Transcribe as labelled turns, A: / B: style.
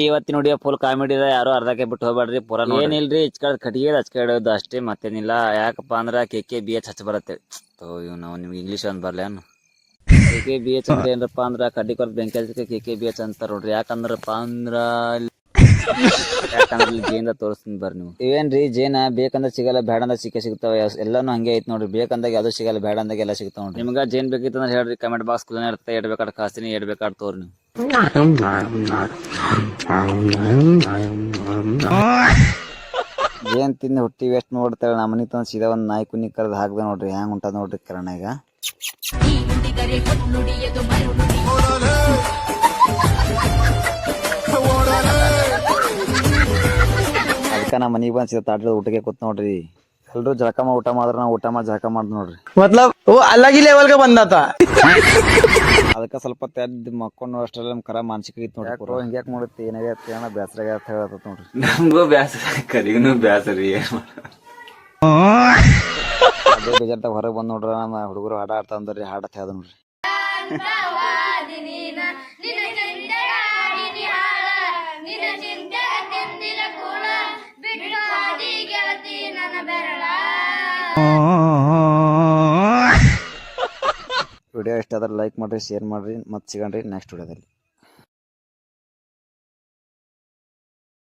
A: ಇವತ್ತಿನ ನೋಡಿ full comedy ಇದೆ. ಯಾರು ಅರ್ಧಕ್ಕೆ ಬಿಟ್ಟು ಹೋಗ್ಬೇಡ್ರಿ. ಪೂರ ಏನಿಲ್ರಿ ಇಚ್ಕಾಡ್ ಕಟ್ಟಿಗೆ ಹಚ್ಕಾಡೋದು ಅಷ್ಟೇ, ಮತ್ತೇನಿಲ್ಲ. ಯಾಕಪ್ಪ ಅಂದ್ರ KKBH ಹಚ್ಚ ಬರತ್ತೆ. ಇವ್ ನಾವು ನಿಮ್ಗೆ ಇಂಗ್ಲೀಷ್ ಅಂತ ಬರ್ಲೇನು? KKBH ಅಂದ್ರೆ ಏನಪ್ಪ ಅಂದ್ರ ಕಡ್ಡಿ ಕೊರ್ದ ಬೆಂಕಿ ಹಚ್ಚಕ್ಕೆ KKBH ಅಂತಾರ ನೋಡ್ರಿ. ಯಾಕಂದ್ರಪ್ಪ ಅಂದ್ರ ಯಾಕಂದ್ರ ಜೇನ್ದ ತೋರಿಸ್ತೀನಿ ಬರ್ರಿ ನೀವು. ಇವೇನ್ರಿ ಜೇನ ಬೇಕಂದ್ರೆ ಸಿಗಲ್ಲ, ಬೇಡ ಅಂದ್ರೆ ಸಿಗ್ತಾವ. ಎಲ್ಲಾನು ಹಂಗೆ ಐತ್ ನೋಡ್ರಿ. ಬೇಕಂದಾಗ ಯಾವ್ದು ಸಿಗಲ್ಲ, ಬೇಡ ಅಂದಾಗ ಎಲ್ಲ ಸಿಗ್ತಾವ ನೋಡ್ರಿ. ನಿಮ್ಗ ಜೇನ್ ಬೇಕಿತ್ತಂದ್ರೆ ಹೇಳ್ರಿ, ಕಮೆಂಟ್ ಬಾಕ್ಸ್ ಕುಲನ ಇರುತ್ತೆ. ಎಡ್ಬೇಕಾಡ್ ಕಾಸ್ತೀನಿ, ಎಡ್ಬೇಕಾಡ್ ತೋರಿ ನೀವು. ಜೇನ್ ತಿಂದ ಹುಟ್ಟಿ ವೇಸ್ಟ್ ನೋಡ್ತಾಳೆ. ನಮ್ಮ ಮನಿ ತಂದ್ ಸೀದಾ ಒಂದ್ ನಾಯಿ ಕುನಿ ಕರೆದು ಹಾಕ್ದ ನೋಡ್ರಿ. ಹ್ಯಾಂಗ್ ಉಂಟದ ನೋಡ್ರಿ ಕರಣ ಈಗ. ಅದಕ್ಕ ನಮ್ಮ ಮನಿಗೆ ಬಂದ್ ಸೀದಾ ತಾಟದ ಊಟಕ್ಕೆ ಕೂತ್ ನೋಡ್ರಿ. ಎಲ್ರು ಜಳಕ ಮಾಡಿ ಊಟ ಮಾಡಿದ್ರ ನಾವು ಊಟ ಮಾಡಿ ಜಳಕ ಮಾಡ್ದು ನೋಡ್ರಿ.
B: ಮತ್ಲಬ್ ಅಲ್ಲಾಗಿ ಲೆವೆಲ್ಗೆ ಬಂದಾತ.
A: ಅದಕ್ಕ ಸ್ವಲ್ಪ ತೆದ್ದು ಮಕ್ಕೊಂಡು ಅಷ್ಟೆಲ್ಲ ನಮ್ ಕರ ಮಾನಸಿಕ ಐತ್ ನೋಡ್ರಿ. ಹಿಂಗ್ಯಾಕ್ ಮಾಡುತ್ತೆ, ಏನಾಗೈತೆ ಏನೋ ಬ್ಯಾಸರ ಅಂತ ಹೇಳತ್ತ ನೋಡ್ರಿ. ನಮಗೂ ಬ್ಯಾಸರ, ಕರಿಗೂ ಬ್ಯಾಸರಿ. ಅದೇ ಬೇಜಾರ್ದಾಗ ಹೊರಗೆ ಬಂದ್ ನೋಡ್ರ ನಮ್ಮ ಹುಡುಗರು ಹಾಡ ಆಡ್ತಾ ಅಂದ್ರಿ. ಹಾಡ ಹತ್ತದ ನೋಡ್ರಿ. ವಿಡಿಯೋ ಇಷ್ಟ ಆದ್ರೆ ಲೈಕ್ ಮಾಡ್ರಿ, ಶೇರ್ ಮಾಡ್ರಿ. ಮತ್ತೆ ಸಿಗಣ್ರಿ ನೆಕ್ಸ್ಟ್ ವಿಡಿಯೋದಲ್ಲಿ.